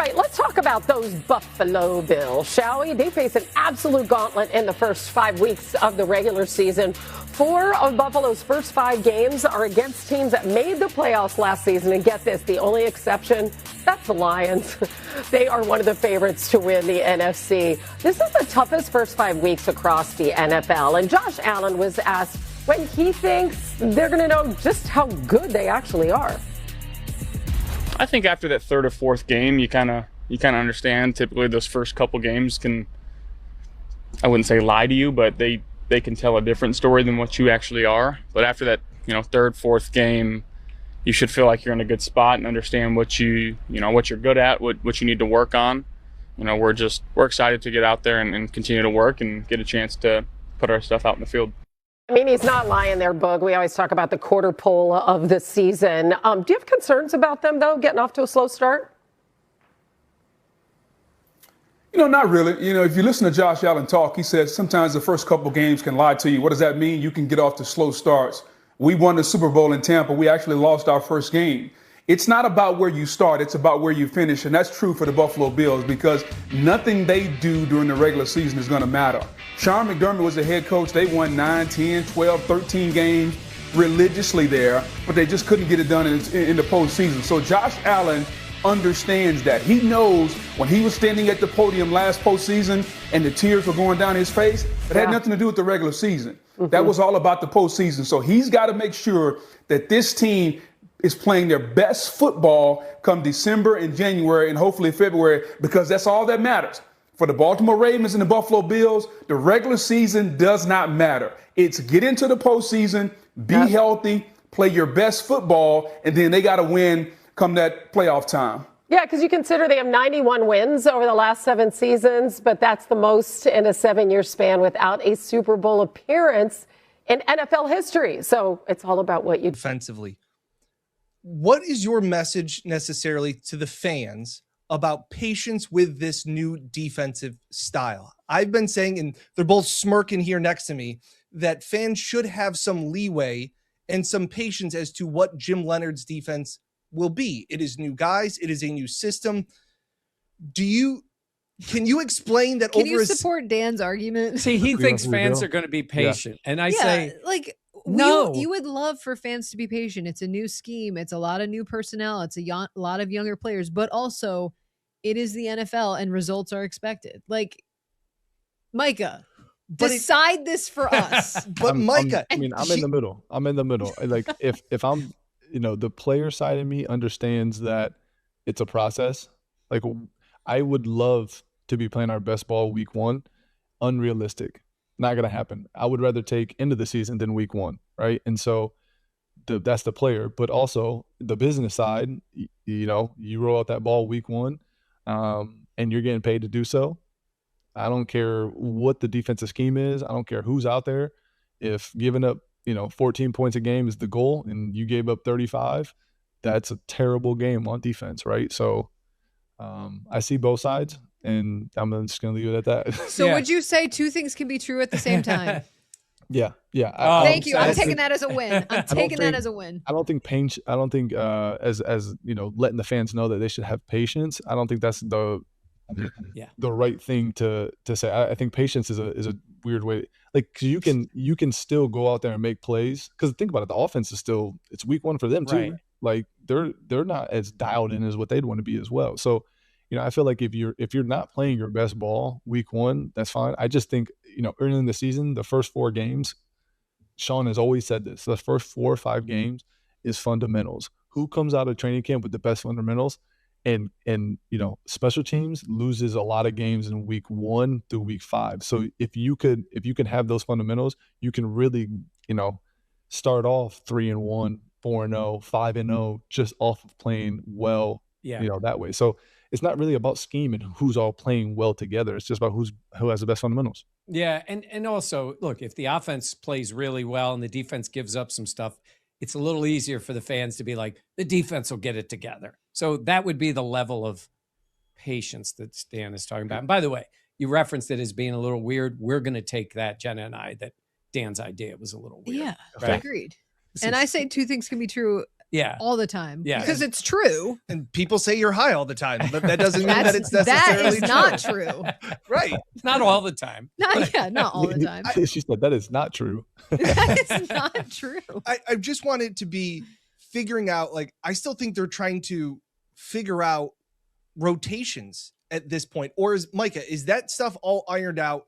right, let's talk about those Buffalo Bills, shall we? They face an absolute gauntlet in the first 5 weeks of the regular season. 4 of Buffalo's first 5 games are against teams that made the playoffs last season. And get this, the only exception, that's the Lions. They are one of the favorites to win the NFC. This is the toughest first 5 weeks across the NFL. And Josh Allen was asked when he thinks they're going to know just how good they actually are. I think after that third or fourth game, you kind of understand. Typically, those first couple games can, I wouldn't say lie to you, but they can tell a different story than what you actually are. But after that, third, fourth game, you should feel like you're in a good spot and understand what what you're good at, what you need to work on. We're excited to get out there and continue to work and get a chance to put our stuff out in the field. I mean, he's not lying there, Boog. We always talk about the quarter pole of the season. Do you have concerns about them, though, getting off to a slow start? Not really. If you listen to Josh Allen talk, he says sometimes the first couple games can lie to you. What does that mean? You can get off to slow starts. We won the Super Bowl in Tampa. We actually lost our first game. It's not about where you start. It's about where you finish. And that's true for the Buffalo Bills because nothing they do during the regular season is going to matter. Sean McDermott was the head coach. They won 9, 10, 12, 13 games religiously there, but they just couldn't get it done in the postseason. So Josh Allen understands that. He knows when he was standing at the podium last postseason and the tears were going down his face, it had nothing to do with the regular season. Mm-hmm. That was all about the postseason. So he's got to make sure that this team is playing their best football come December and January and hopefully February because that's all that matters. For the Baltimore Ravens and the Buffalo Bills, the regular season does not matter. It's get into the postseason, be healthy, play your best football, and then they got to win come that playoff time. Yeah, because you consider they have 91 wins over the last 7 seasons, but that's the most in a 7-year span without a Super Bowl appearance in NFL history. So it's all about what you do. Defensively. What is your message necessarily to the fans about patience with this new defensive style? I've been saying, and they're both smirking here next to me, that fans should have some leeway and some patience as to what Jim Leonard's defense will be. It is new guys. It is a new system. Can you explain that? Can you support Dan's argument? See, he thinks fans are going to be patient. Yeah. And I say, no. You would love for fans to be patient. It's a new scheme. It's a lot of new personnel. It's a lot of younger players, but also it is the NFL and results are expected. Micah, decide this for us. But Micah, I'm in the middle. Like if I'm, the player side of me understands that it's a process. Like I would love to be playing our best ball week 1. Unrealistic. Not going to happen. I would rather take end of the season than week 1, right? And so that's the player. But also the business side, you roll out that ball week 1 and you're getting paid to do so. I don't care what the defensive scheme is. I don't care who's out there. If giving up, 14 points a game is the goal and you gave up 35, that's a terrible game on defense, right? So I see both sides. And I'm just going to leave it at that. So would you say 2 things can be true at the same time? Yeah. Thank you. I'm taking that as a win. I don't think as letting the fans know that they should have patience. I don't think that's the right thing to say. I think patience is a weird way. Like, 'cause you can still go out there and make plays. Because think about it, the offense is still, it's week 1 for them too. Right. Like they're not as dialed in as what they'd want to be as well. So. I feel like if you're not playing your best ball week 1, that's fine. I just think, early in the season, the first 4 games, Sean has always said this, the first 4 or 5 games is fundamentals. Who comes out of training camp with the best fundamentals? And special teams loses a lot of games in week 1 through week 5. So if you can have those fundamentals, you can really, start off 3-1, 4-0, 5-0, just off of playing well, that way. So it's not really about scheme and who's all playing well together. It's just about who has the best fundamentals. Yeah, and also, look, if the offense plays really well and the defense gives up some stuff, it's a little easier for the fans to be like, the defense will get it together. So that would be the level of patience that Stan is talking about. And by the way, you referenced it as being a little weird. We're going to take that, Jenna and I, that Dan's idea was a little weird. Yeah, right? Agreed. And I say 2 things can be true Yeah. all the time. Yeah. Because it's true. And people say you're high all the time, but that doesn't mean that it's necessarily that is not true. Right. Not all the time. Not all the time. She said that is not true. That is not true. I just want it to be figuring out, like, I still think they're trying to figure out rotations at this point. Or is Micah, is that stuff all ironed out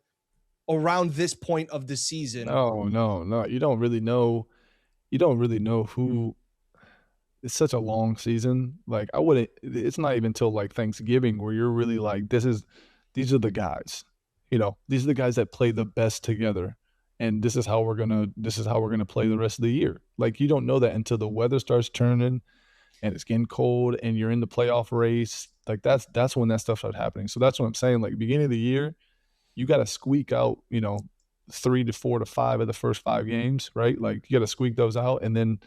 around this point of the season? No. You don't really know who. It's such a long season. Like, it's not even till like Thanksgiving where you're really like, these are the guys, these are the guys that play the best together. And this is how we're going to play the rest of the year. Like, you don't know that until the weather starts turning and it's getting cold and you're in the playoff race. Like, that's when that stuff starts happening. So that's what I'm saying. Like, beginning of the year, you got to squeak out, 3 to 4 to 5 of the first 5 games, right? Like, you got to squeak those out. And then,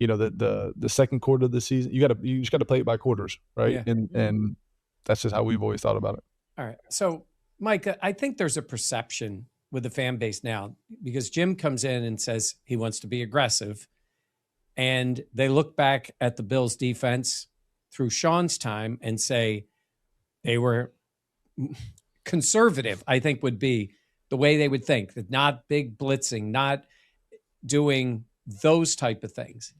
the second quarter of the season, you just got to play it by quarters, right? Yeah. And that's just how we've always thought about it. All right. So, Micah, I think there's a perception with the fan base now, because Jim comes in and says he wants to be aggressive, and they look back at the Bills defense through Sean's time and say they were conservative, I think would be the way they would think, that not big blitzing, not doing those type of things.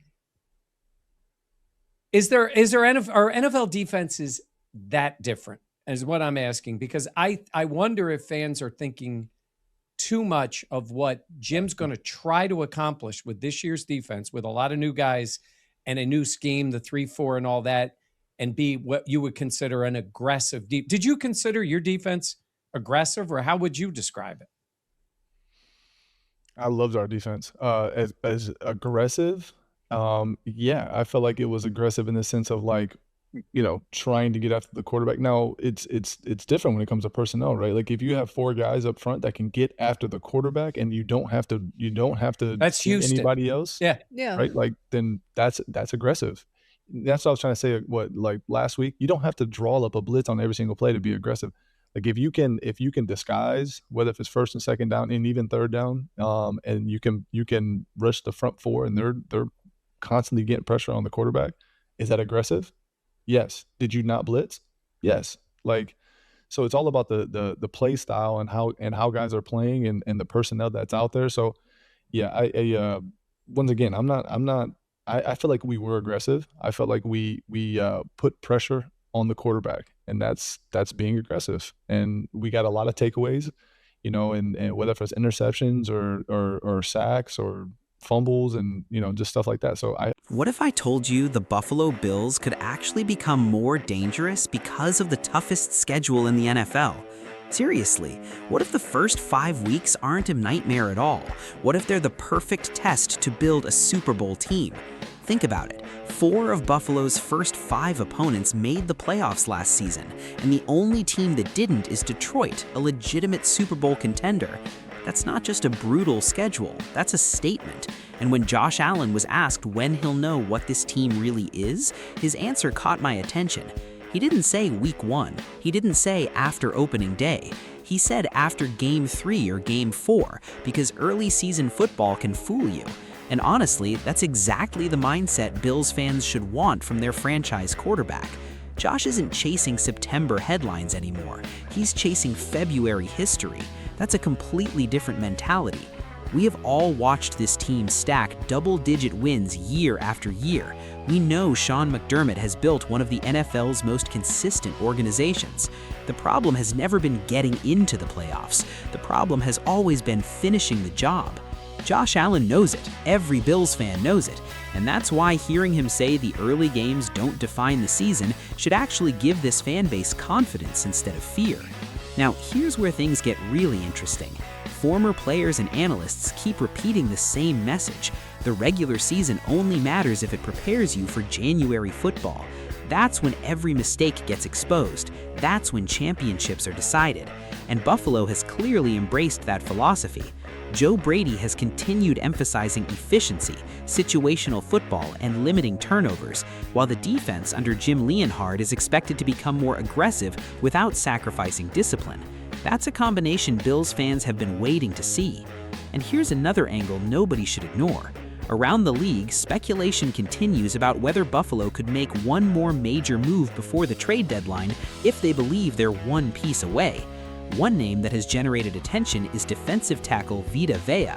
Are NFL defenses that different, is what I'm asking, because I wonder if fans are thinking too much of what Jim's going to try to accomplish with this year's defense, with a lot of new guys and a new scheme, the 3-4 and all that, and be what you would consider an aggressive deep. Did you consider your defense aggressive, or how would you describe it? I loved our defense. As aggressive, yeah, I felt like it was aggressive in the sense of like, trying to get after the quarterback. Now it's different when it comes to personnel, right? Like, if you have 4 guys up front that can get after the quarterback and you don't have to that's Houston. Anybody else. Yeah. Right. Like, then that's aggressive. That's what I was trying to say. Like last week, you don't have to draw up a blitz on every single play to be aggressive. Like, if you can disguise, whether if it's first and second down and even third down, and you can rush the front 4 and they're constantly getting pressure on the quarterback, is that aggressive? Yes. Did you not blitz? Yes. Like, so it's all about the play style and how guys are playing and the personnel that's out there. So yeah, I once again, I feel like we were aggressive. I felt like we put pressure on the quarterback, and that's being aggressive. And we got a lot of takeaways, and whether it's interceptions or sacks or fumbles and just stuff like that. So What if I told you the Buffalo Bills could actually become more dangerous because of the toughest schedule in the NFL? Seriously, what if the first 5 weeks aren't a nightmare at all? What if they're the perfect test to build a Super Bowl team? Think about it. 4 of Buffalo's first 5 opponents made the playoffs last season, and the only team that didn't is Detroit, a legitimate Super Bowl contender. That's not just a brutal schedule, that's a statement. And when Josh Allen was asked when he'll know what this team really is, his answer caught my attention. He didn't say week 1. He didn't say after opening day. He said after game 3 or game 4, because early season football can fool you. And honestly, that's exactly the mindset Bills fans should want from their franchise quarterback. Josh isn't chasing September headlines anymore. He's chasing February history. That's a completely different mentality. We have all watched this team stack double-digit wins year after year. We know Sean McDermott has built one of the NFL's most consistent organizations. The problem has never been getting into the playoffs. The problem has always been finishing the job. Josh Allen knows it. Every Bills fan knows it. And that's why hearing him say the early games don't define the season should actually give this fan base confidence instead of fear. Now, here's where things get really interesting. Former players and analysts keep repeating the same message. The regular season only matters if it prepares you for January football. That's when every mistake gets exposed. That's when championships are decided. And Buffalo has clearly embraced that philosophy. Joe Brady has continued emphasizing efficiency, situational football, and limiting turnovers, while the defense under Jim Leonhard is expected to become more aggressive without sacrificing discipline. That's a combination Bills fans have been waiting to see. And here's another angle nobody should ignore. Around the league, speculation continues about whether Buffalo could make one more major move before the trade deadline if they believe they're one piece away. One name that has generated attention is defensive tackle Vita Vea.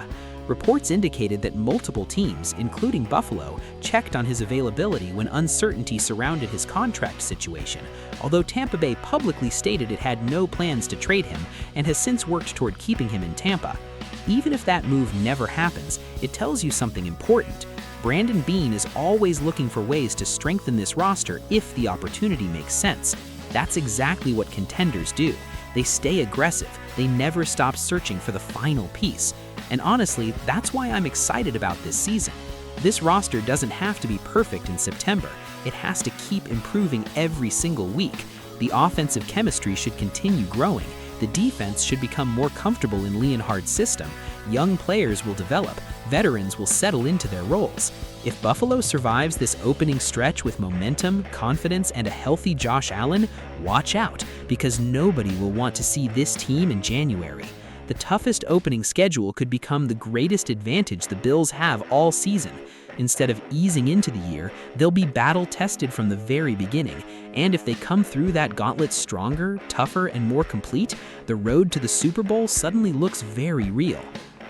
Reports indicated that multiple teams, including Buffalo, checked on his availability when uncertainty surrounded his contract situation, although Tampa Bay publicly stated it had no plans to trade him and has since worked toward keeping him in Tampa. Even if that move never happens, it tells you something important. Brandon Beane is always looking for ways to strengthen this roster if the opportunity makes sense. That's exactly what contenders do. They stay aggressive. They never stop searching for the final piece. And honestly, that's why I'm excited about this season. This roster doesn't have to be perfect in September. It has to keep improving every single week. The offensive chemistry should continue growing. The defense should become more comfortable in Leonhard's system. Young players will develop. Veterans will settle into their roles. If Buffalo survives this opening stretch with momentum, confidence, and a healthy Josh Allen, watch out, because nobody will want to see this team in January. The toughest opening schedule could become the greatest advantage the Bills have all season. Instead of easing into the year, they'll be battle-tested from the very beginning, and if they come through that gauntlet stronger, tougher, and more complete, the road to the Super Bowl suddenly looks very real.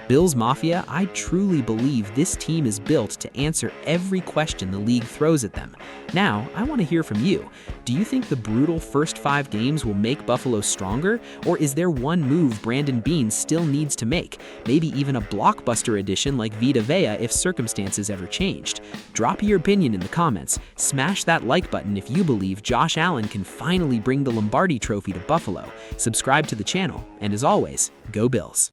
Bills Mafia, I truly believe this team is built to answer every question the league throws at them. Now, I want to hear from you. Do you think the brutal first 5 games will make Buffalo stronger, or is there one move Brandon Beane still needs to make? Maybe even a blockbuster addition like Vita Vea if circumstances ever changed. Drop your opinion in the comments. Smash that like button if you believe Josh Allen can finally bring the Lombardi Trophy to Buffalo. Subscribe to the channel, and as always, go Bills.